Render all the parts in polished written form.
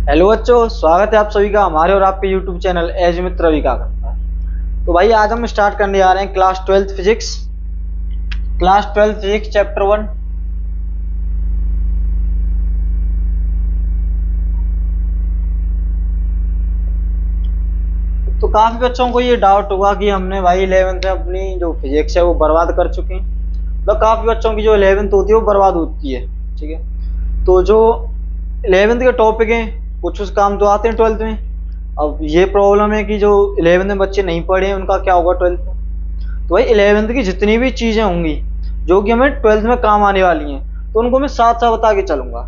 Hello बच्चों, स्वागत है आप सभी का हमारे और आपके यूट्यूब चैनल एज मित्र रवि का करता है। तो भाई आज हम स्टार्ट करने जा रहे हैं क्लास ट्वेल्थ फिजिक्स चैप्टर 1। तो काफी बच्चों को ये डाउट होगा कि हमने भाई 11th में अपनी जो फिजिक्स है वो बर्बाद कर चुके हैं। मतलब काफी बच्चों की जो 11th होती है वो बर्बाद होती है। ठीक है, तो जो 11th के टॉपिक हैं कुछ उस काम तो आते हैं 12th में। अब ये प्रॉब्लम है कि जो 11th में बच्चे नहीं पढ़े हैं उनका क्या होगा 12th में। तो भाई 11th की जितनी भी चीजें होंगी जो कि हमें 12th में काम आने वाली हैं, तो उनको मैं साथ साथ बता के चलूंगा।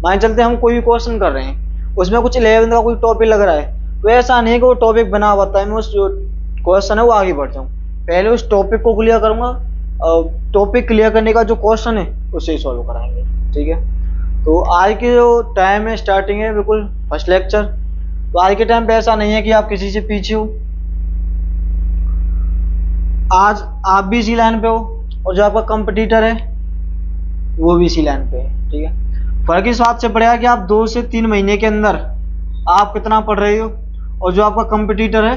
मान चलते हम कोई भी क्वेश्चन कर रहे हैं, उसमें कुछ 11th का कोई टॉपिक लग रहा है, तो ऐसा नहीं कि वो टॉपिक बना हुआ था मैं उस जो क्वेश्चन है वो आगे बढ़ जाऊँ। पहले उस टॉपिक को क्लियर करूंगा और टॉपिक क्लियर करने का जो क्वेश्चन है उसे सॉल्व कराएंगे। ठीक है, तो आज के जो टाइम है स्टार्टिंग है बिल्कुल फर्स्ट लेक्चर। तो आज के टाइम पे ऐसा नहीं है कि आप किसी से पीछे हो, आज आप भी इसी लाइन पे हो और जो आपका कंपटीटर है वो भी इसी लाइन पे है। ठीक है, फर्क इस बात से पड़ेगा कि आप 2 से 3 महीने के अंदर आप कितना पढ़ रहे हो और जो आपका कंपटीटर है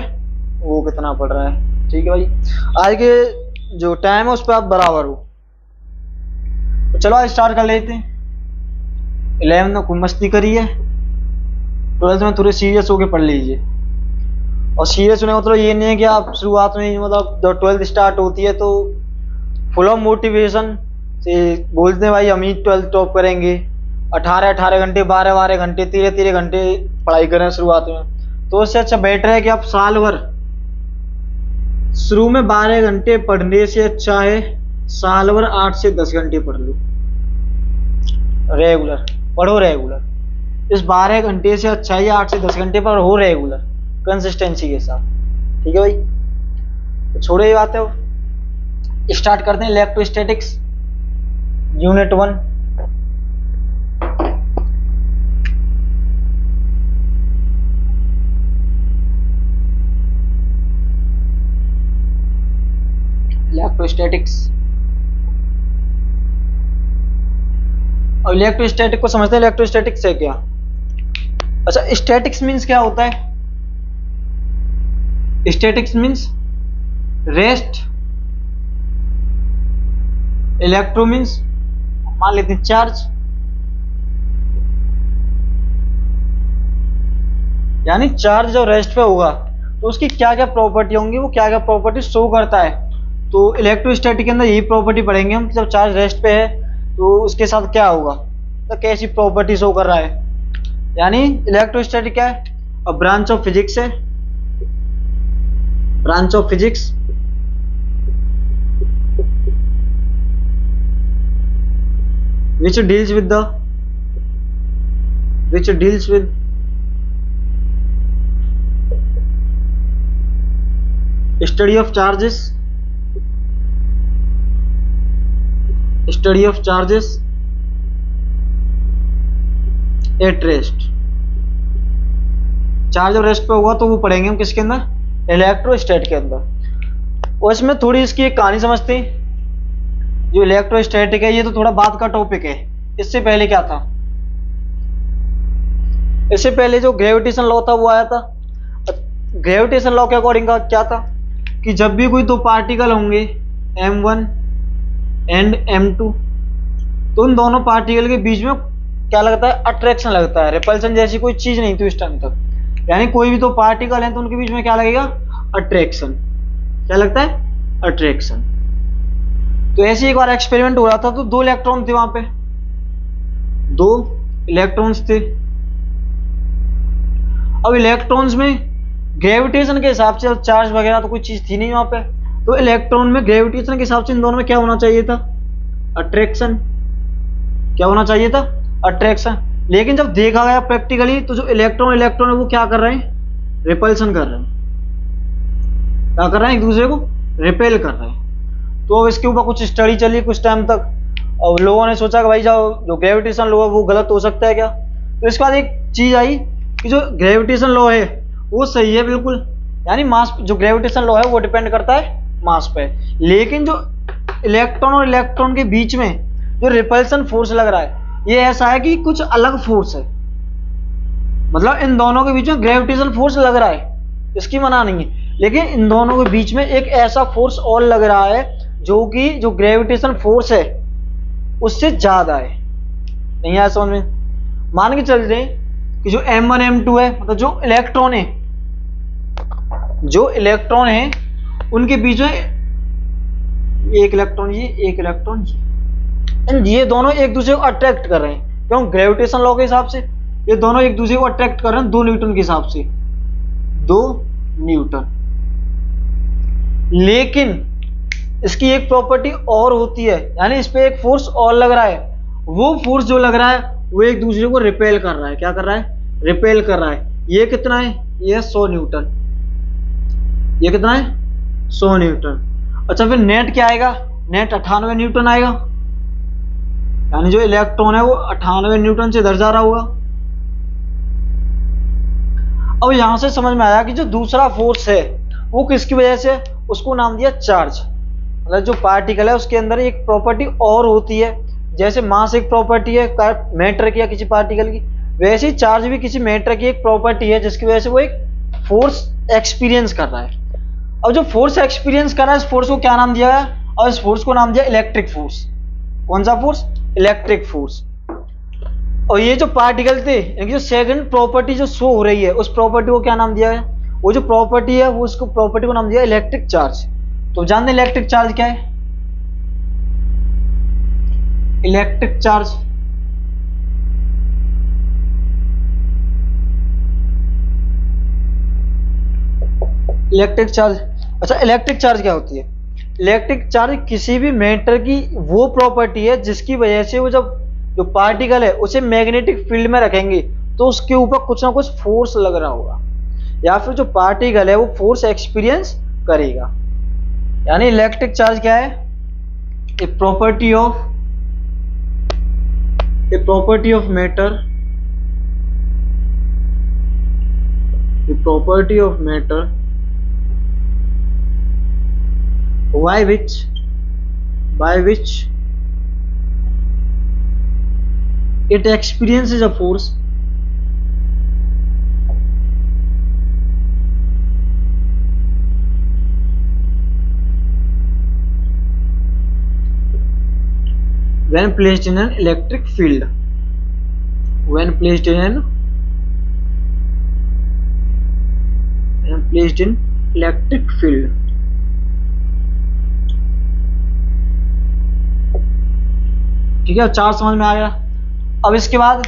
वो कितना पढ़ रहा है। ठीक है भाई, आज के जो टाइम है उस पर आप बराबर हो। तो चलो आज स्टार्ट कर लेते हैं। 11th में खूब मस्ती करी है, 12th में थोड़े सीरियस होके पढ़ लीजिए। और सीरियस होने का मतलब ये नहीं है कि आप शुरुआत में ही मतलब जब 12th स्टार्ट होती है तो फुल ऑफ मोटिवेशन से बोलते हैं भाई हम ही 12th टॉप करेंगे, 18-18 घंटे 12-12 घंटे 13-13 घंटे पढ़ाई करें शुरुआत में। तो उससे अच्छा बेटर है कि आप साल भर शुरू में 12 घंटे पढ़ने से अच्छा है साल भर 8 से 10 घंटे पढ़ लो। रेगुलर पढ़ो, रेगुलर इस 12 घंटे से अच्छा है 8 से 10 घंटे पर हो रेगुलर कंसिस्टेंसी के साथ। ठीक है भाई, तो छोड़ो ये बात है, स्टार्ट करते हैं इलेक्ट्रोस्टैटिक्स यूनिट 1। इलेक्ट्रोस्टैटिक्स, और इलेक्ट्रोस्टैटिक को समझते हैं। इलेक्ट्रोस्टैटिक्स है क्या? अच्छा, स्टैटिक्स मींस क्या होता है? Statics means rest, electro means मान लेते हैं चार्ज, यानी चार्ज जो रेस्ट पे होगा तो उसकी क्या क्या प्रॉपर्टी होंगी, वो क्या क्या प्रॉपर्टी शो करता है। तो इलेक्ट्रोस्टैटिक के अंदर यही प्रॉपर्टी पढ़ेंगे हम, जब चार्ज रेस्ट पे है तो उसके साथ क्या होगा, तो कैसी प्रॉपर्टी शो कर रहा है। यानी इलेक्ट्रोस्टैटिक क्या है? और ब्रांच ऑफ फिजिक्स है, branch of physics which deals with study of charges at rest। Charge और रेस्ट पे होगा तो वो पढ़ेंगे हम किसके अंदर, इलेक्ट्रोस्टैट के अंदर। और इसमें थोड़ी इसकी एक कहानी समझते हैं। जो इलेक्ट्रोस्टैटिक है ये तो थोड़ा बाद का टॉपिक है। इससे पहले क्या था? इससे पहले जो ग्रेविटेशन लॉ था वो आया था। ग्रेविटेशन लॉ के अकॉर्डिंग का क्या था कि जब भी कोई दो पार्टिकल होंगे m1 एंड m2, तो उन दोनों पार्टिकल के बीच में क्या लगता है, अट्रैक्शन लगता है। रिपल्सन जैसी कोई चीज नहीं थी उस टाइम तक। यानी कोई भी दो पार्टिकल हैं तो उनके बीच में क्या लगेगा, अट्रैक्शन। क्या लगता है, अट्रैक्शन। तो ऐसे एक बार एक्सपेरिमेंट हो रहा था तो 2 इलेक्ट्रॉन थे वहां पे, 2 इलेक्ट्रॉन्स थे। अब इलेक्ट्रॉन्स में ग्रेविटेशन के हिसाब से चार्ज वगैरह तो कोई चीज थी नहीं वहां पे, तो इलेक्ट्रॉन में ग्रेविटेशन के हिसाब से इन दोनों में क्या होना चाहिए था, अट्रैक्शन। क्या होना चाहिए था, अट्रैक्शन। लेकिन जब देखा गया प्रैक्टिकली तो जो इलेक्ट्रॉन है वो क्या कर रहे हैं, रिपल्सन कर रहे हैं। क्या कर रहे हैं, एक दूसरे को रिपेल कर रहे हैं। तो अब इसके ऊपर कुछ स्टडी चली कुछ टाइम तक, और लोगों ने सोचा कि भाई जो ग्रेविटेशन लॉ है वो गलत हो सकता है क्या। तो इसके बाद एक चीज आई कि जो ग्रेविटेशन लॉ है वो सही है बिल्कुल, यानी मास, जो ग्रेविटेशन लॉ है वो डिपेंड करता है मास पे। लेकिन जो इलेक्ट्रॉन और इलेक्ट्रॉन के बीच में जो रिपल्सन फोर्स लग रहा है ये ऐसा है कि कुछ अलग फोर्स है। मतलब इन दोनों के बीच में ग्रेविटेशनल फोर्स लग रहा है, इसकी मना नहीं है, लेकिन इन दोनों के बीच में एक ऐसा फोर्स और लग रहा है जो कि जो ग्रेविटेशनल फोर्स है उससे ज्यादा है। नहीं आया समझ में? मान के चल रहे कि जो M1 M2 है, मतलब जो इलेक्ट्रॉन है, जो इलेक्ट्रॉन है उनके बीच में एक इलेक्ट्रॉन ये दोनों एक दूसरे को अट्रैक्ट कर रहे हैं। क्यों? ग्रेविटेशन लॉ के हिसाब से ये दोनों एक दूसरे को अट्रैक्ट कर रहे हैं 2 न्यूटन के हिसाब से, 2 न्यूटन। लेकिन इसकी एक प्रॉपर्टी और होती है, यानी इस पे एक फोर्स और लग रहा है। वो फोर्स जो लग रहा है वो एक दूसरे को रिपेल कर रहा है। क्या कर रहा है? रिपेल कर रहा है। ये कितना है? ये 100 न्यूटन। ये कितना है? 100 न्यूटन। अच्छा, फिर नेट क्या आएगा? नेट 98 न्यूटन आएगा, यानी जो इलेक्ट्रॉन है वो 98 न्यूटन से इधर जा रहा होगा। अब यहां से समझ में आया कि जो दूसरा फोर्स है वो किसकी वजह से, उसको नाम दिया चार्ज। मतलब जो पार्टिकल है उसके अंदर एक प्रॉपर्टी और होती है, जैसे मास एक प्रॉपर्टी है मैटर की या किसी पार्टिकल की, वैसे ही चार्ज भी किसी मैटर की एक प्रॉपर्टी है जिसकी वजह से वो एक फोर्स एक्सपीरियंस कर रहा है। अब जो फोर्स एक्सपीरियंस कर रहा है इस फोर्स को क्या नाम दिया है? और इस फोर्स को नाम दिया इलेक्ट्रिक फोर्स। कौन सा फोर्स? Electric force. और ये जो पार्टिकल थे इनकी जो सेकंड प्रॉपर्टी जो शो हो रही है उस प्रॉपर्टी को क्या नाम दिया है? वो जो प्रॉपर्टी है वो उसको प्रॉपर्टी को नाम दिया इलेक्ट्रिक चार्ज। तो जानते हैं इलेक्ट्रिक चार्ज क्या है? इलेक्ट्रिक चार्ज अच्छा, इलेक्ट्रिक चार्ज क्या होती है? इलेक्ट्रिक चार्ज किसी भी मैटर की वो प्रॉपर्टी है जिसकी वजह से वो जब जो पार्टिकल है उसे मैग्नेटिक फील्ड में रखेंगे तो उसके ऊपर कुछ ना कुछ फोर्स लग रहा होगा, या फिर जो पार्टिकल है वो फोर्स एक्सपीरियंस करेगा। यानी इलेक्ट्रिक चार्ज क्या है? A property of matter, by which it experiences a force when placed in an electric field. Electric field. ठीक है, चार्ज समझ में आ गया। अब इसके बाद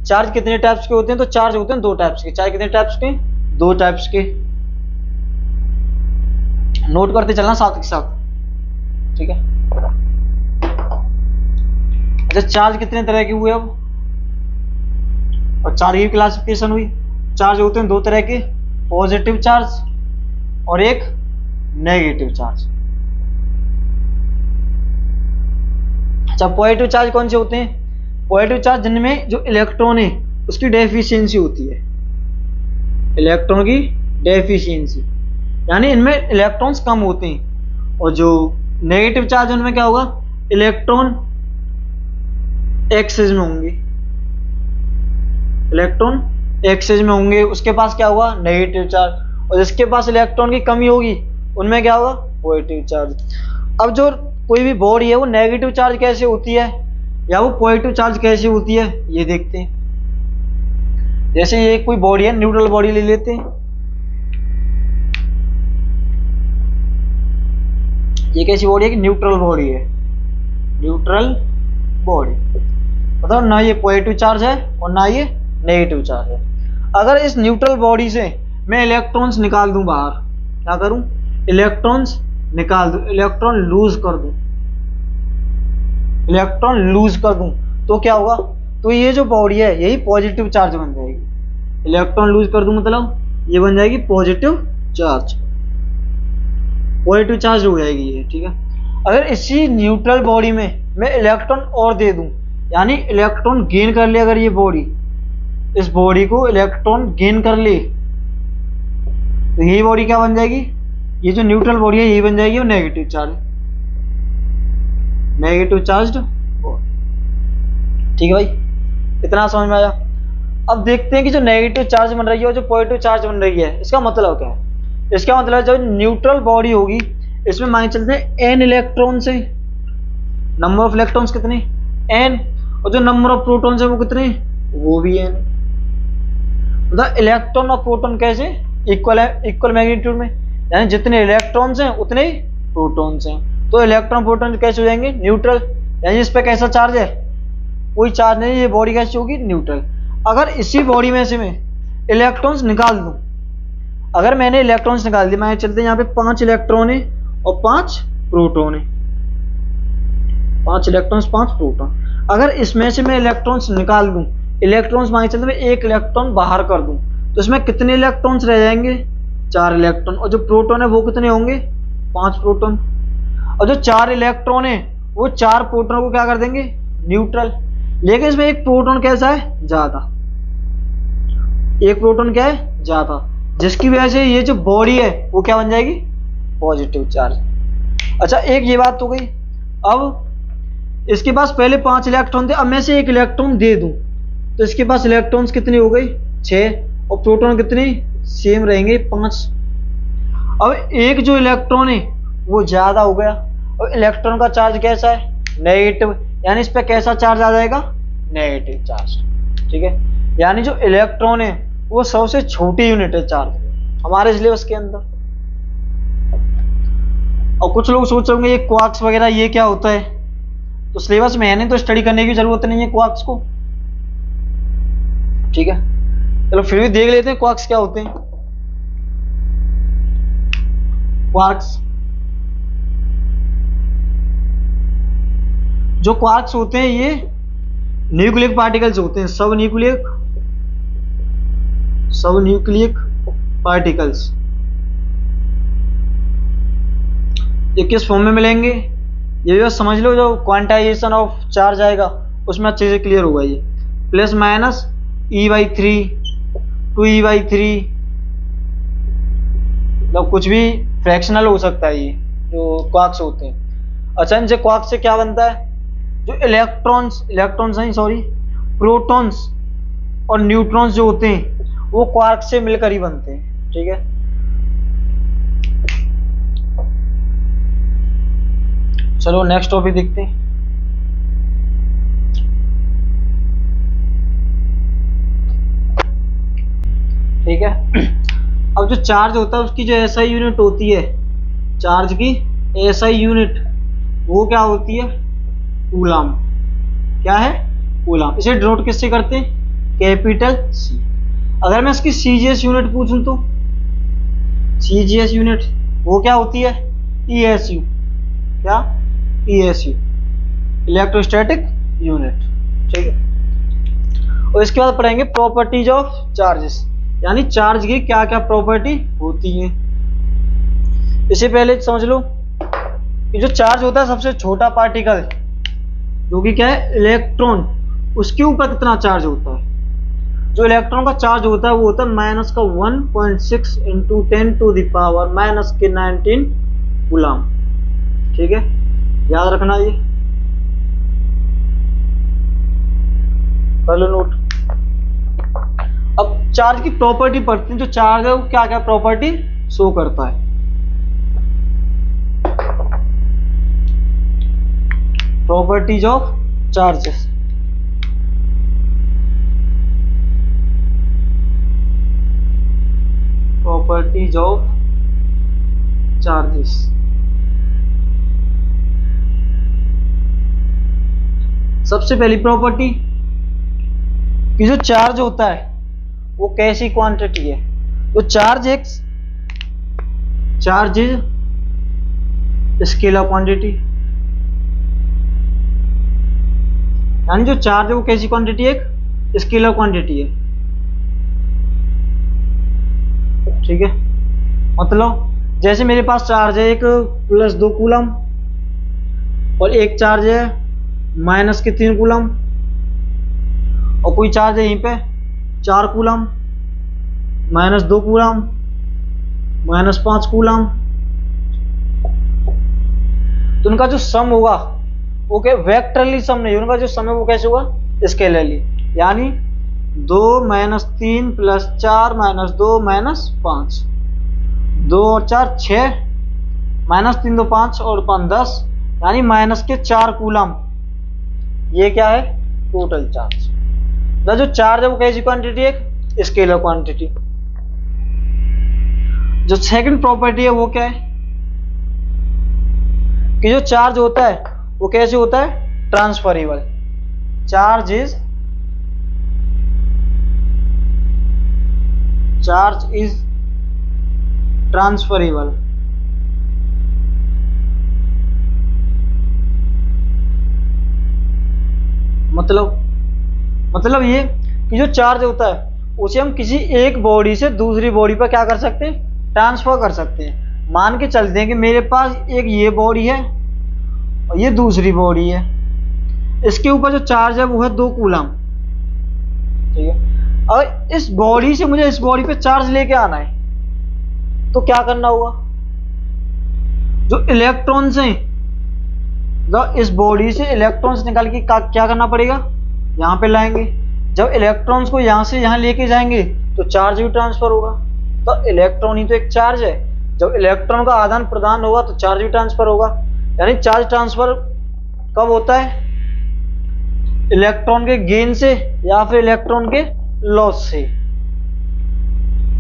चार्ज कितने टाइप्स के होते हैं? तो चार्ज होते हैं 2 टाइप्स के। चार्ज कितने टाइप्स के? 2 टाइप्स के। नोट करते चलना साथ के साथ, ठीक है। अच्छा, चार्ज कितने तरह के हुए अब, और चार्ज की क्लासिफिकेशन हुई। चार्ज होते हैं 2 तरह के, पॉजिटिव चार्ज और एक नेगेटिव चार्ज। अच्छा, पॉजिटिव चार्ज कौन से होते हैं? पॉजिटिव चार्ज जिनमें जो इलेक्ट्रॉन है उसकी डेफिशिएंसी होती है, इलेक्ट्रॉन की डेफिशिएंसी, यानी इनमें इलेक्ट्रॉन्स कम होते हैं। और जो नेगेटिव चार्ज उनमें क्या होगा? इलेक्ट्रॉन एक्सेस में होंगे, उसके पास क्या होगा? Negative charge. और जिसके पास इलेक्ट्रॉन की कमी होगी उनमें क्या होगा? Positive charge. अब जो कोई भी बॉडी है वो नेगेटिव चार्ज कैसे होती है या वो पॉजिटिव चार्ज कैसे होती है ये देखते हैं। जैसे ये कोई बॉडी है, न्यूट्रल बॉडी ले लेते हैं। ये कैसी बॉडी है? कि न्यूट्रल बॉडी है। न्यूट्रल बॉडी मतलब ना ये पॉजिटिव चार्ज है और ना ये नेगेटिव चार्ज है। अगर इस न्यूट्रल बॉडी से मैं इलेक्ट्रॉन्स निकाल दूं बाहर, क्या करूं? इलेक्ट्रॉन्स निकाल दूं, इलेक्ट्रॉन लूज कर दूं तो क्या होगा? तो ये जो बॉडी है यही पॉजिटिव चार्ज बन जाएगी। इलेक्ट्रॉन लूज कर दूं मतलब ये बन जाएगी पॉजिटिव चार्ज हो जाएगी ये, ठीक है। अगर इसी न्यूट्रल बॉडी में मैं इलेक्ट्रॉन और दे दूं, यानी इलेक्ट्रॉन गेन कर ले, अगर ये बॉडी इस बॉडी को इलेक्ट्रॉन गेन कर ले तो यही बॉडी क्या बन जाएगी? ये जो न्यूट्रल बॉडी है यही बन जाएगी वो नेगेटिव चार्ज बॉडी, ठीक है भाई, इतना समझ में आया। अब देखते हैं कि जो नेगेटिव चार्ज बन रही है और जो पॉजिटिव चार्ज बन रही है, इसका मतलब क्या है? इसका मतलब जो न्यूट्रल बॉडी होगी इसमें मान के चलते हैं n इलेक्ट्रॉन्स है, नंबर ऑफ इलेक्ट्रॉन्स कितने n, और जो नंबर ऑफ प्रोटॉन्स है वो कितने, वो भी n। मतलब इलेक्ट्रॉन और प्रोटॉन कैसे इक्वल है, इक्वल मैग्नीट्यूड में, यानी जितने इलेक्ट्रॉन्स हैं उतने ही प्रोटॉन्स हैं। तो इलेक्ट्रॉन प्रोटॉन कैसे हो जाएंगे, न्यूट्रल, यानी इस पे कैसा चार्ज है, कोई चार्ज नहीं, ये बॉडी कैसी होगी, न्यूट्रल। अगर इसी बॉडी में से मैं इलेक्ट्रॉन्स निकाल दूं, अगर मैंने इलेक्ट्रॉन्स निकाल दिए, मैं चलते हैं यहाँ पे 5 इलेक्ट्रॉन है और 5 प्रोटॉन है, 5 इलेक्ट्रॉन्स 5 प्रोटॉन। अगर इसमें से मैं इलेक्ट्रॉन्स निकाल दूं, इलेक्ट्रॉन्स मान के चलते मैं एक इलेक्ट्रॉन बाहर कर दूं, तो इसमें कितने इलेक्ट्रॉन्स रह जाएंगे, 4 इलेक्ट्रॉन, और जो प्रोटॉन है वो कितने होंगे, 5 प्रोटॉन। और जो 4 इलेक्ट्रॉन है वो 4 प्रोटॉन को क्या कर देंगे, न्यूट्रल। लेकिन इसमें एक प्रोटॉन कैसा है, ज्यादा, एक प्रोटॉन क्या है, ज्यादा, जिसकी वजह से ये जो बॉडी है वो क्या बन जाएगी, पॉजिटिव चार्ज। अच्छा, एक ये बात हो गई। अब इसके पास पहले 5 इलेक्ट्रॉन थे, अब मैं से एक इलेक्ट्रॉन दे दूं तो इसके पास इलेक्ट्रॉन्स कितनी हो गई, 6, और प्रोटॉन कितनी सेम रहेंगे, 5। अब एक जो इलेक्ट्रॉन है वो ज्यादा हो गया, और इलेक्ट्रॉन का चार्ज कैसा है, नेगेटिव, यानी इस पे कैसा चार्ज आ जाएगा, नेगेटिव चार्ज। ठीक है, यानी जो इलेक्ट्रॉन है वो सबसे छोटी यूनिट है चार्ज हमारे सिलेबस के अंदर। और कुछ लोग सोच रहे होंगे ये क्वार्क्स वगैरह ये क्या होता है, तो सिलेबस में है नहीं तो स्टडी करने की जरूरत नहीं है क्वार्क्स को। ठीक है, चलो फिर भी देख लेते हैं क्वार्क्स क्या होते हैं। क्वार्क्स, जो क्वार्क्स होते हैं ये न्यूक्लियक पार्टिकल्स होते हैं, सब न्यूक्लियक पार्टिकल्स। ये किस फॉर्म में मिलेंगे, ये बस समझ लो, जो क्वांटाइजेशन ऑफ चार्ज आएगा उसमें अच्छे से क्लियर होगा। ये प्लस माइनस E/3, 2E/3, मतलब कुछ भी फ्रैक्शनल हो सकता है ये जो क्वार्क्स होते हैं। अच्छा, इनसे क्वार्क्स से क्या बनता है, जो इलेक्ट्रॉन्स नहीं सॉरी प्रोटॉन्स और न्यूट्रॉन्स जो होते हैं वो क्वार्क से मिलकर ही बनते हैं। ठीक है, चलो नेक्स्ट टॉपिक देखते हैं। ठीक है, अब जो चार्ज होता है उसकी जो एसआई यूनिट होती है, चार्ज की एसआई यूनिट वो क्या होती है, कूलम। क्या है, कूलम। इसे डिनोट किससे करते हैं, कैपिटल सी। अगर मैं इसकी सीजीएस यूनिट पूछूं तो सीजीएस यूनिट वो क्या होती है, ईएसयू। क्या, ईएसयू, इलेक्ट्रोस्टैटिक यूनिट। ठीक है, और इसके बाद पढ़ेंगे प्रॉपर्टीज ऑफ चार्जेस, यानी चार्ज की क्या क्या प्रॉपर्टी होती है। इससे पहले समझ लो कि जो चार्ज होता है सबसे छोटा पार्टिकल जो कि क्या है, इलेक्ट्रॉन, उसके ऊपर कितना चार्ज होता है। जो इलेक्ट्रॉन का चार्ज होता है वो होता है माइनस का 1.6 इंटू 10⁻⁻19 कूलम। ठीक है, याद रखना, ये कर लो नोट। अब चार्ज की प्रॉपर्टी पढ़ते हैं, जो चार्ज है वो क्या क्या प्रॉपर्टी शो करता है। Properties of charges, properties of charges. सबसे पहली प्रॉपर्टी कि जो चार्ज होता है वो कैसी क्वांटिटी है, तो चार्ज इज स्केलर क्वांटिटी, यानी जो चार्ज है वो कैसी क्वांटिटी है, एक स्केलर क्वांटिटी है। ठीक है, मतलब जैसे मेरे पास चार्ज है एक +2 कूलम और एक चार्ज है -3 कूलम, और कोई चार्ज है यहीं पे 4 कूलम, -2 कूलम, -5 कूलम, तो उनका जो सम होगा वो क्या वेक्टरली सम नहीं, उनका जो सम है वो कैसे होगा, स्केलरली। यानी 2 - 3 + 4 - 2 - 5, 2 और 4 6, -3 2 5 और 5 10, यानी माइनस के 4 कूलम। ये क्या है? Total charge. जो चार्ज है वो कैसी क्वांटिटी है? Scalar quantity. जो सेकंड प्रॉपर्टी है वो क्या है? कि जो चार्ज होता है वो कैसे होता है? ट्रांसफरेबल। Charge is transferable. मतलब ये कि जो चार्ज होता है उसे हम किसी एक बॉडी से दूसरी बॉडी पर क्या कर सकते हैं? ट्रांसफर कर सकते हैं। मान के चलते हैं कि मेरे पास एक ये बॉडी है और ये दूसरी बॉडी है। इसके ऊपर जो चार्ज है वो है 2 कूलम। ठीक है। और इस बॉडी से मुझे इस बॉडी पे चार्ज लेके आना है तो क्या करना होगा? जो इलेक्ट्रॉन्स हैं, इस बॉडी से इलेक्ट्रॉन्स निकाल के क्या करना पड़ेगा? यहाँ पे लाएंगे। जब इलेक्ट्रॉन्स को यहाँ से यहाँ लेके जाएंगे तो चार्ज भी ट्रांसफर होगा। तो इलेक्ट्रॉन ही तो एक चार्ज है। जब इलेक्ट्रॉन का आदान प्रदान होगा तो चार्ज भी ट्रांसफर होगा। यानी चार्ज ट्रांसफर कब होता है? इलेक्ट्रॉन के गेन से या फिर इलेक्ट्रॉन के लॉस से,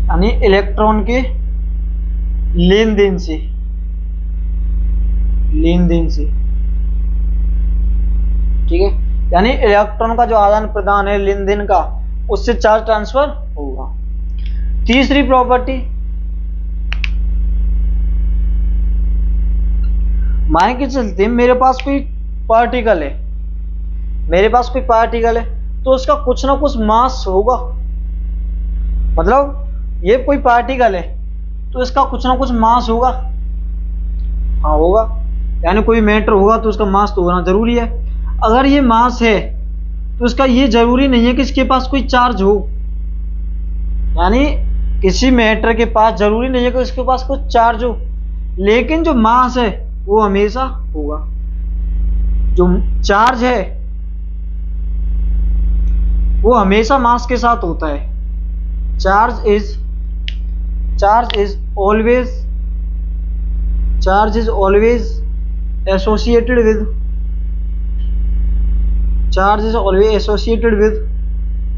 यानी इलेक्ट्रॉन के लेन देन से। ठीक है। यानी इलेक्ट्रॉन का जो आदान प्रदान है लेन देन का, उससे चार्ज ट्रांसफर होगा। तीसरी प्रॉपर्टी, मान के चलते मेरे पास कोई पार्टिकल है, तो उसका कुछ ना कुछ मास होगा। मतलब ये कोई पार्टिकल है तो इसका कुछ ना कुछ मास होगा। हाँ होगा, यानी कोई मैटर होगा तो उसका मास तो होना जरूरी है। अगर ये मास है तो इसका ये जरूरी नहीं है कि इसके पास कोई चार्ज हो। यानी किसी मैटर के पास जरूरी नहीं है कि उसके पास कुछ चार्ज हो, लेकिन जो मास है वो हमेशा होगा। जो चार्ज है वो हमेशा मास के साथ होता है। Charge is always associated with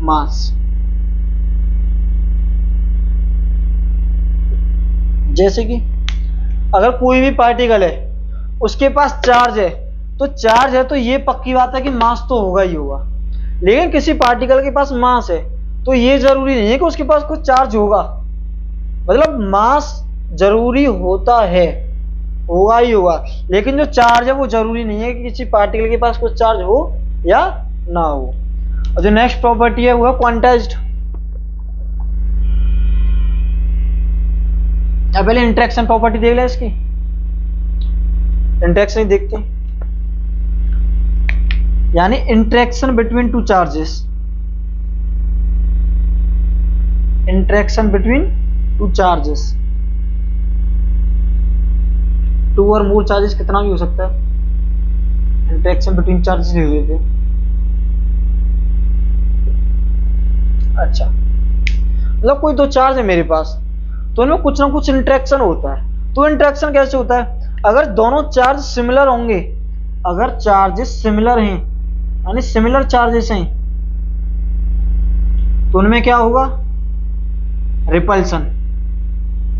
mass. जैसे कि अगर कोई भी पार्टिकल है उसके पास चार्ज है तो ये पक्की बात है कि मास तो होगा ही होगा। लेकिन किसी पार्टिकल के पास मास है तो ये जरूरी नहीं है कि उसके पास कुछ चार्ज होगा। मतलब मास जरूरी होता है, होगा ही होगा, लेकिन जो चार्ज है वो जरूरी नहीं है कि किसी पार्टिकल के पास कुछ चार्ज हो या ना हो। और जो नेक्स्ट प्रॉपर्टी है वो है क्वांटाइज्ड। अब पहले इंटरेक्शन प्रॉपर्टी देख ले इसकी। इंटरेक्शन देखते हैं, यानी interaction between two charges. Two और मोर चार्जेस कितना भी हो सकता है। इंटरेक्शन बिटवीन चार्जेस लिख लेते हैं। अच्छा, मतलब कोई दो चार्ज है मेरे पास तो उनमें कुछ ना कुछ इंटरेक्शन होता है। तो इंटरेक्शन कैसे होता है? अगर दोनों चार्ज सिमिलर होंगे, अगर चार्जेस सिमिलर हैं यानी सिमिलर चार्जेस हैं तो उनमें क्या होगा? रिपल्सन।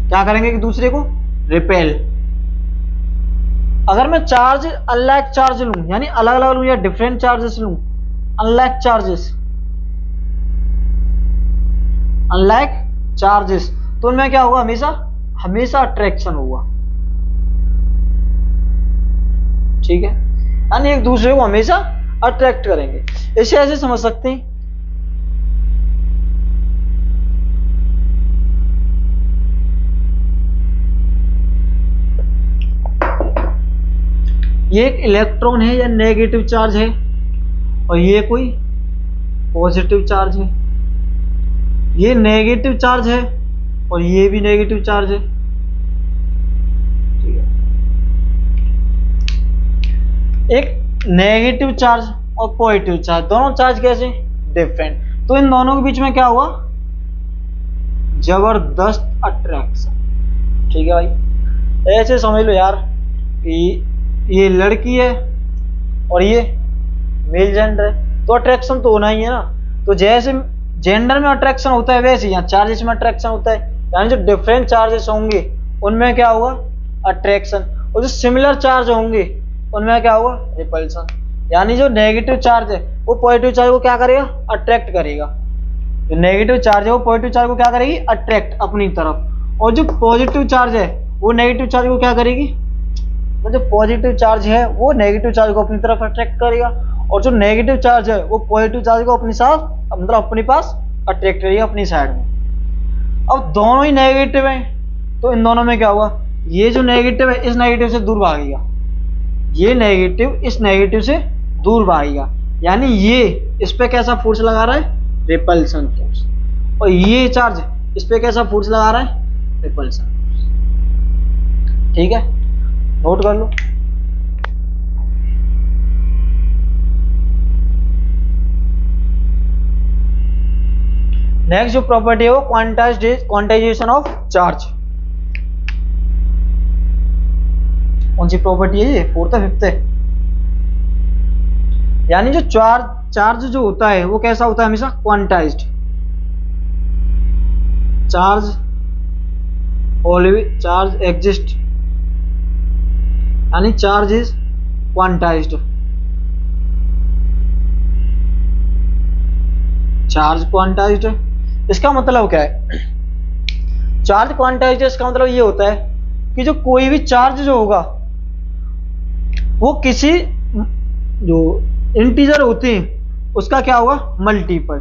क्या करेंगे? एक दूसरे को रिपेल। अगर मैं चार्ज अनलाइक चार्ज लूं यानी अलग अलग लूं या डिफरेंट चार्जेस लूं, अनलाइक चार्जेस तो उनमें क्या होगा? हमेशा अट्रैक्शन होगा। ठीक है, यानी एक दूसरे को हमेशा अट्रैक्ट करेंगे। इसे ऐसे समझ सकते हैं, ये एक इलेक्ट्रॉन है या नेगेटिव चार्ज है और ये कोई पॉजिटिव चार्ज है। ये नेगेटिव चार्ज है और ये भी नेगेटिव चार्ज है। ठीक है, एक नेगेटिव चार्ज और पॉजिटिव चार्ज, दोनों चार्ज कैसे? डिफरेंट। तो इन दोनों के बीच में क्या हुआ, जबरदस्त अट्रैक्शन। ठीक है भाई, ऐसे समझ लो यार कि ये लड़की है और ये मेल जेंडर है, तो अट्रैक्शन तो होना ही है ना। तो जैसे जेंडर में अट्रैक्शन होता है वैसे यहाँ चार्जेस में अट्रैक्शन होता है, यानी जो डिफरेंट चार्जेस होंगे उनमें क्या होगा, अट्रैक्शन, और जो सिमिलर चार्ज होंगे उनमें क्या होगा, रिपल्सन। यानी जो नेगेटिव चार्ज है वो पॉजिटिव चार्ज को क्या करेगा, अट्रैक्ट करेगा। जो नेगेटिव चार्ज है वो पॉजिटिव चार्ज को क्या करेगी, अट्रैक्ट अपनी तरफ, और जो पॉजिटिव चार्ज है वो नेगेटिव चार्ज को क्या करेगी, जो पॉजिटिव चार्ज है वो नेगेटिव चार्ज को अपनी तरफ अट्रैक्ट करेगा, और जो नेगेटिव चार्ज है वो पॉजिटिव चार्ज को अपनी साथ मतलब अपने पास अट्रैक्ट करेगा अपनी साइड में। अब दोनों ही नेगेटिव हैं तो इन दोनों में क्या होगा, ये जो नेगेटिव है इस नेगेटिव से दूर भागेगा, ये नेगेटिव इस नेगेटिव से दूर भागेगा, यानी ये इस पे कैसा फोर्स लगा रहा है, रिपल्सन फोर्स, और ये चार्ज इस पे कैसा फोर्स लगा रहा है, रिपल्सन। ठीक है, नोट कर लो। नेक्स्ट जो प्रॉपर्टी है वो क्वांटाइजेशन ऑफ चार्ज। कौन सी प्रॉपर्टी है ये, फोर्थ है फिफ्थ है। यानी जो चार्ज जो होता है वो कैसा होता है, हमेशा क्वांटाइज्ड। चार्ज एग्जिस्ट, यानी charge is quantized. Charge quantized, इसका मतलब क्या है, चार्ज क्वांटाइज्ड इसका मतलब ये होता है कि जो कोई भी चार्ज जो होगा वो किसी जो इंटीजर होते हैं उसका क्या होगा, मल्टीपल।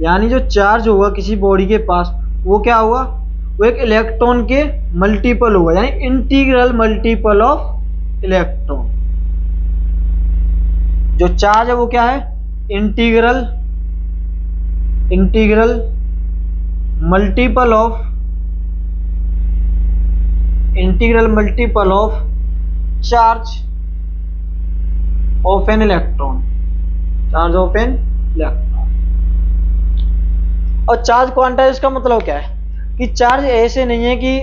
यानी जो चार्ज होगा किसी बॉडी के पास वो क्या होगा, वो एक इलेक्ट्रॉन के मल्टीपल होगा, यानी इंटीग्रल मल्टीपल ऑफ इलेक्ट्रॉन। जो चार्ज है वो क्या है, integral multiple of charge of an electron, charge of an electron. और चार्ज क्वांटाइज का मतलब क्या है कि चार्ज ऐसे नहीं है कि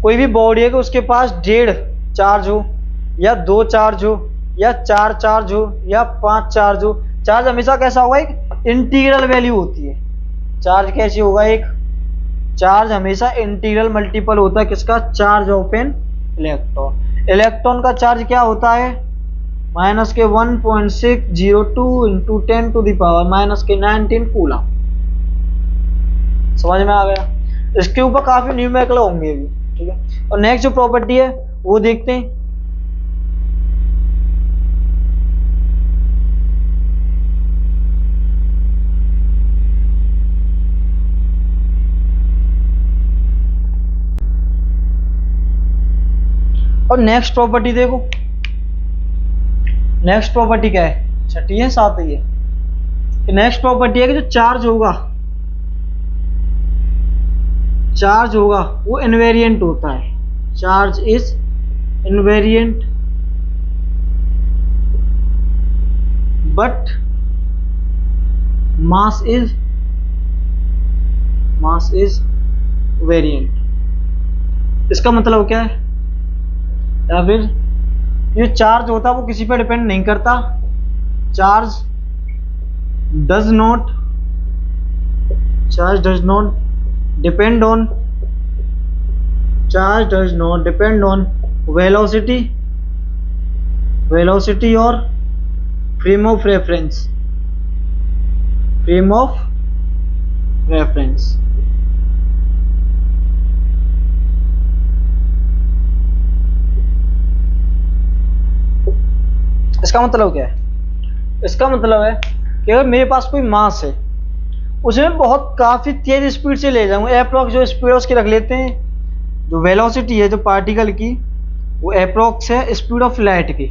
कोई भी बॉडी है कि उसके पास 1.5 चार्ज हो या 2 चार्ज हो या 4 चार्ज हो या 5 चार्ज हो। चार्ज हमेशा कैसा होगा, एक इंटीग्रल वैल्यू होती है। चार्ज कैसी होगा, एक चार्ज हमेशा इंटीग्रल मल्टीपल होता है किसका, charge of an electron. Electron का चार्ज क्या होता है, -1.602 × 10⁻⁻19 कूलम। समझ में आ गया। इसके ऊपर काफी न्यूमेरिकल होंगे भी। ठीक है, और नेक्स्ट जो प्रॉपर्टी है वो देखते हैं। और नेक्स्ट प्रॉपर्टी देखो, नेक्स्ट प्रॉपर्टी क्या है, छठी है सातवीं है। नेक्स्ट प्रॉपर्टी है कि जो चार्ज होगा वो इनवेरिएंट होता है। Charge is invariant but mass is variant. इसका मतलब क्या है, या फिर ये चार्ज होता है वो किसी पर डिपेंड नहीं करता। Charge does not depend on velocity और फ्रेम ऑफ रेफरेंस। इसका मतलब क्या है, इसका मतलब है कि अगर मेरे पास कोई मास है उसे मैं बहुत काफी तेज स्पीड से ले जाऊंगा, अप्रोक्स जो स्पीड है उसकी रख लेते हैं। जो वेलोसिटी है जो पार्टिकल की वो अप्रोक्स है स्पीड ऑफ लाइट की।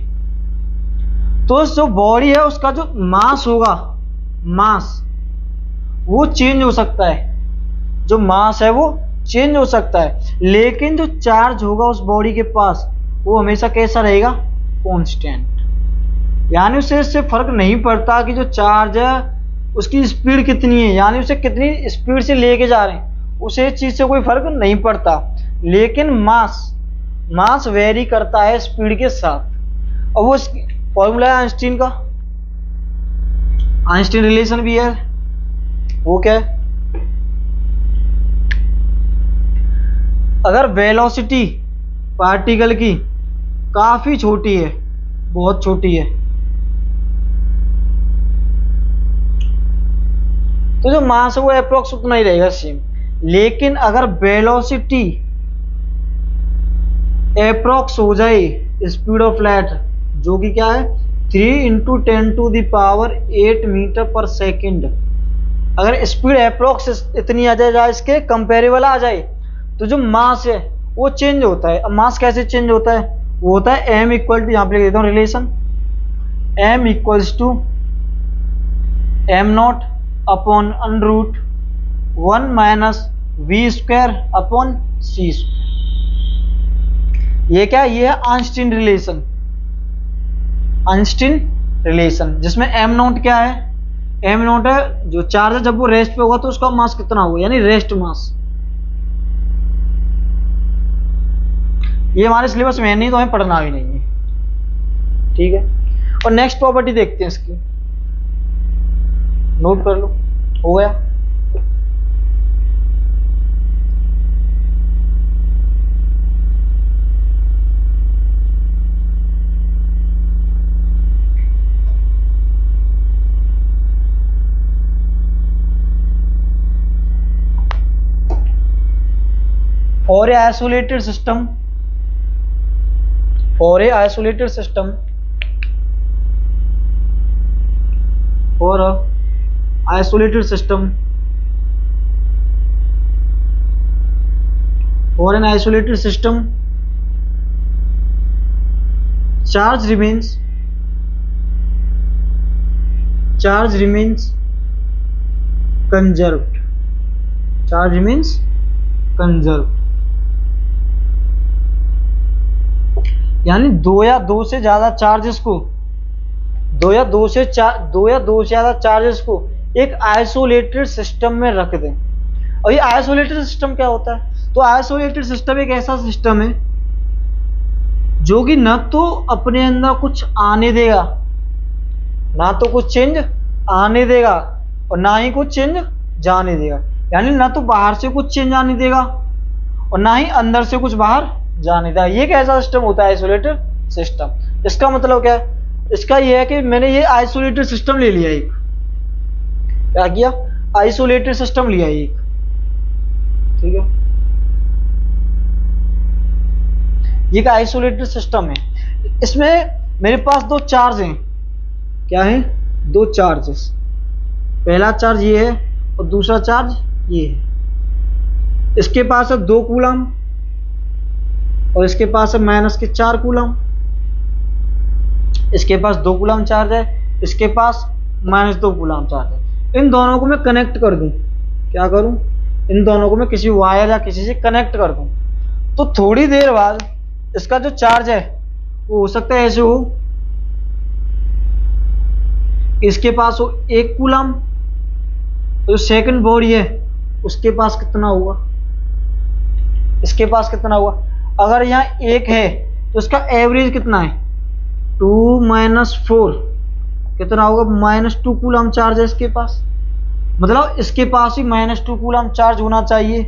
तो जो बॉडी है उसका जो मास होगा, मास वो चेंज हो सकता है, जो मास है वो चेंज हो सकता है, लेकिन जो चार्ज होगा उस बॉडी के पास वो हमेशा कैसा रहेगा, कांस्टेंट। यानी उससे इससे फर्क नहीं पड़ता कि जो चार्ज है उसकी स्पीड कितनी है, यानी उसे कितनी स्पीड से लेके जा रहे हैं, उसे इस चीज से कोई फर्क नहीं पड़ता। लेकिन मास वेरी करता है स्पीड के साथ। और वो फॉर्मूला है आइंस्टीन का, आइंस्टीन रिलेशन भी है। वो क्या है, अगर वेलोसिटी पार्टिकल की काफी छोटी है, बहुत छोटी है, तो जो मास है वो अप्रोक्स उतना ही रहेगा सेम। लेकिन अगर वेलोसिटी अप्रोक्स हो जाए स्पीड ऑफ लाइट, जो कि क्या है 3 × 10⁸ मीटर पर सेकेंड, अगर स्पीड अप्रोक्स इतनी आ जाए, इसके कंपेरेबल आ जाए, तो जो मास है वो चेंज होता है। अब मास कैसे चेंज होता है, वो होता है m इक्वल टू, यहाँ पे लिख देता हूँ relation, m equals to m0 upon √1 minus v² upon c²। ये क्या है, ये है आइंस्टीन रिलेशन, आइंस्टीन रिलेशन, जिसमें m0 क्या है, m0 है जो चार्ज है, जब वो रेस्ट पे होगा तो उसका मास कितना होगा, यानी रेस्ट मास। ये हमारे सिलेबस में नहीं, तो हमें पढ़ना भी नहीं है, ठीक है। और नेक्स्ट प्रॉपर्टी देखते हैं इसकी, नोट कर लो, हो गया। For a isolated system, for a isolated system, for a isolated system, for an isolated system, charge remains conserved, charge remains conserved, यानी दो या दो से ज्यादा चार्जेस को, दो या दो से ज्यादा चार्जेस को एक आइसोलेटेड सिस्टम में रख दें। और ये आइसोलेटेड सिस्टम क्या होता है, तो आइसोलेटेड सिस्टम एक ऐसा सिस्टम है जो कि न तो अपने अंदर कुछ आने देगा, ना तो कुछ चेंज आने देगा, और ना ही कुछ चेंज जाने देगा। यानी ना तो बाहर से कुछ चेंज आने देगा और ना ही अंदर से कुछ बाहर जाने देगा। ये कैसा सिस्टम होता है, आइसोलेटेड सिस्टम। इसका मतलब क्या है, इसका यह है कि मैंने ये आइसोलेटेड सिस्टम ले लिया, एक क्या किया, आइसोलेटेड सिस्टम लिया एक, ठीक है। ये एक आइसोलेटेड सिस्टम है, इसमें मेरे पास दो चार्ज हैं, क्या है, दो चार्जेस, पहला चार्ज ये है और दूसरा चार्ज ये है। इसके पास है 2 कूलम और इसके पास है -4 कूलम। इसके पास 2 कूलम चार्ज है, इसके पास -2 कूलम चार्ज है। इन दोनों को मैं कनेक्ट कर दूं, क्या करूं, इन दोनों को मैं किसी वायर या किसी से कनेक्ट कर दूं, तो थोड़ी देर बाद इसका जो चार्ज है वो हो सकता है ऐसे हो, इसके पास हो 1 कूलम, जो सेकंड बॉडी है उसके पास कितना होगा, इसके पास कितना होगा। अगर यहाँ 1 है तो इसका एवरेज कितना है, 2 - 4 कितना होगा, -2 कूलम चार्ज है इसके पास। मतलब इसके पास ही -2 कूलम चार्ज होना चाहिए,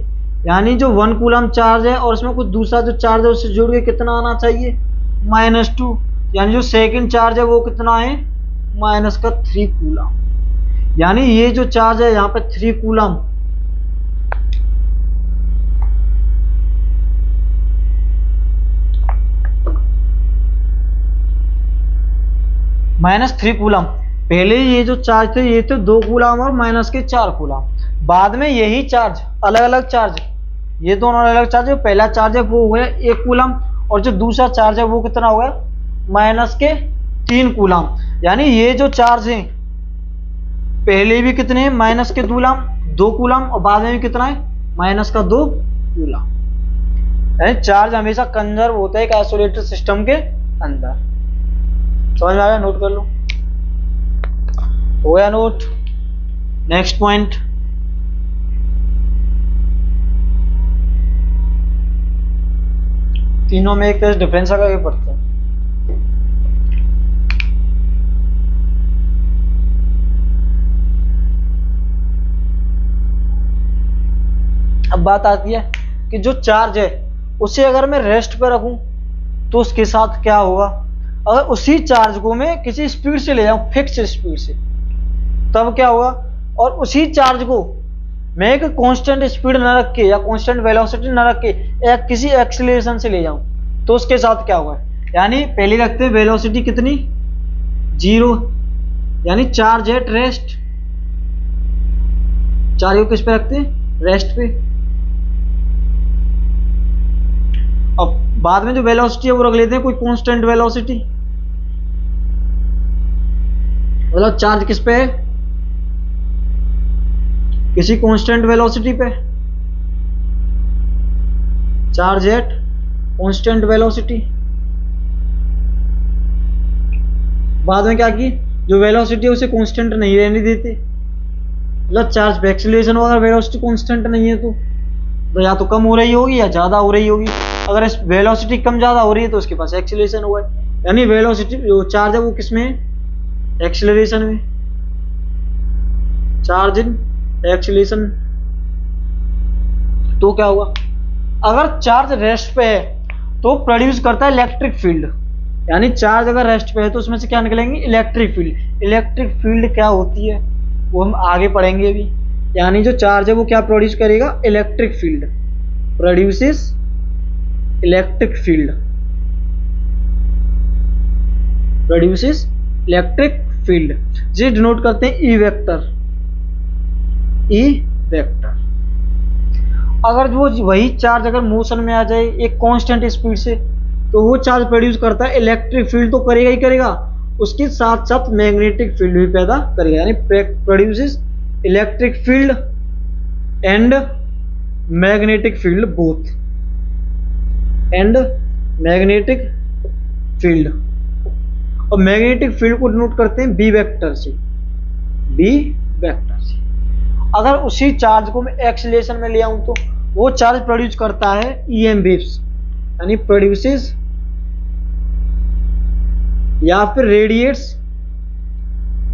यानी जो 1 कूलम चार्ज है और इसमें कुछ दूसरा जो चार्ज है उससे जोड़ के कितना आना चाहिए, -2। यानी जो सेकंड चार्ज है वो कितना है, -3 कूलम। यानी ये जो चार्ज है यहाँ पे 3 कूलम, -3 कूलम। पहले ये जो चार्ज थे ये थे 2 कूलम और -4 कूलम। बाद में यही चार्ज अलग अलग चार्ज, ये दोनों अलग अलग चार्ज है। पहला चार्ज है वो हो गया 1 कूलम और जो दूसरा चार्ज है वो कितना हो गया, -3 कूलम। यानी ये जो चार्ज है पहले भी कितने हैं, -2 कूलम और बाद में भी कितना है, -2 कूलम। यानी चार्ज हमेशा कंजर्व होता है एक आइसोलेटेड सिस्टम के अंदर। समझ में आ गया, नोट कर लो, हो गया नोट। नेक्स्ट पॉइंट, तीनों में एक तरह डिफरेंस आ गया पड़ता है। अब बात आती है कि जो चार्ज है उसे अगर मैं रेस्ट पे रखूं तो उसके साथ क्या होगा। अगर उसी चार्ज को मैं किसी स्पीड से ले जाऊं, फिक्स स्पीड से, तब क्या होगा। और उसी चार्ज को मैं एक कांस्टेंट स्पीड ना रख के या कांस्टेंट वेलोसिटी ना रख के या किसी एक्सीलरेशन से ले जाऊं तो उसके साथ क्या होगा। यानी पहले रखते हैं वेलोसिटी कितनी, 0, यानी चार्ज एट रेस्ट, चार्ज को किस पे रखते हैं, रेस्ट पे। अब बाद में जो वेलोसिटी है वो रख लेते हैं कोई कांस्टेंट वेलोसिटी, मतलब चार्ज किस पे है, किसी कांस्टेंट वेलोसिटी पे, चार्ज एट कांस्टेंट वेलोसिटी। बाद में क्या की, जो वेलोसिटी है उसे कांस्टेंट नहीं रहने देते, मतलब चार्ज पे एक्सीलरेशन अगर वेलोसिटी कांस्टेंट नहीं है तो या तो कम हो रही होगी या ज्यादा हो रही होगी। अगर इस वेलोसिटी कम ज्यादा हो रही है तो उसके पास एक्सीलरेशन हुआ है, यानी वेलोसिटी जो चार्ज है वो किस में है, एक्सीलरेशन में, चार्ज इन एक्सीलरेशन। तो क्या हुआ, अगर चार्ज रेस्ट पे है तो प्रोड्यूस करता है इलेक्ट्रिक फील्ड, यानी चार्ज अगर रेस्ट पे है तो उसमें से क्या निकलेंगे, इलेक्ट्रिक फील्ड। इलेक्ट्रिक फील्ड क्या होती है वो हम आगे पढ़ेंगे अभी। यानी जो चार्ज है वो क्या प्रोड्यूस करेगा, electric field, produces electric field, produces electric field, जिसे डिनोट करते हैं ई वेक्टर, ई वेक्टर। अगर वो वही चार्ज अगर मोशन में आ जाए एक कांस्टेंट स्पीड से तो वो चार्ज प्रोड्यूस करता है इलेक्ट्रिक फील्ड तो करेगा ही करेगा, उसके साथ साथ मैग्नेटिक फील्ड भी पैदा करेगा, यानी produces electric field and magnetic field both, and magnetic field. और मैग्नेटिक फील्ड को डिनोट करते हैं बी वेक्टर से, बी वेक्टर से। अगर उसी चार्ज को मैं एक्सीलरेशन में ले आऊं तो वो चार्ज प्रोड्यूस करता है ईएम वेव्स, यानी प्रोड्यूसेस या फिर रेडिएट्स,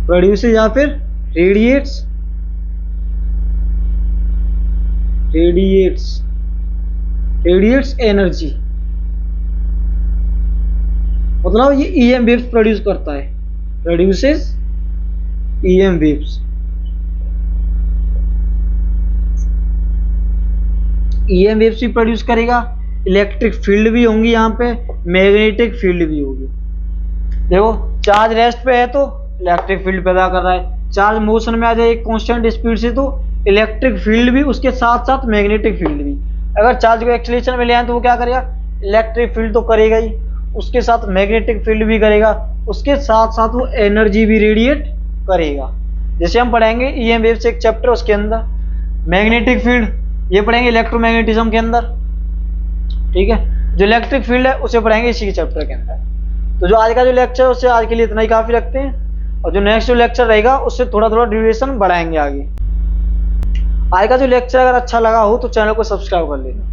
प्रोड्यूसेस या फिर रेडिएट्स, रेडिएट्स, रेडिएट्स एनर्जी, मतलब ये ईएम वेव्स प्रोड्यूस करता है, produces EM waves. EM waves भी प्रोड्यूस करेगा, इलेक्ट्रिक फील्ड भी होंगी, यहाँ पे मैग्नेटिक फील्ड भी होगी। देखो चार्ज रेस्ट पे है तो इलेक्ट्रिक फील्ड पैदा कर रहा है, चार्ज मोशन में आ जाए एक कांस्टेंट स्पीड से तो इलेक्ट्रिक फील्ड भी, उसके साथ साथ मैग्नेटिक फील्ड भी। अगर चार्ज को एक्सीलरेशन में ले आए तो वो क्या करेगा, इलेक्ट्रिक फील्ड तो करेगा ही, उसके साथ मैग्नेटिक फील्ड भी करेगा, उसके साथ साथ वो एनर्जी भी रेडिएट करेगा। जैसे हम पढ़ेंगे ईएम वेव्स एक चैप्टर, उसके अंदर मैग्नेटिक फील्ड ये पढ़ेंगे इलेक्ट्रोमैग्नेटिज्म के अंदर, ठीक है। जो इलेक्ट्रिक फील्ड है उसे पढ़ेंगे इसी के चैप्टर के अंदर। तो जो आज का जो लेक्चर है उससे आज के लिए इतना ही काफी रखते हैं, और जो नेक्स्ट जो लेक्चर रहेगा उससे थोड़ा थोड़ा ड्यूरेशन बढ़ाएंगे आगे। आज का जो लेक्चर अगर अच्छा लगा हो तो चैनल को सब्सक्राइब कर लेना।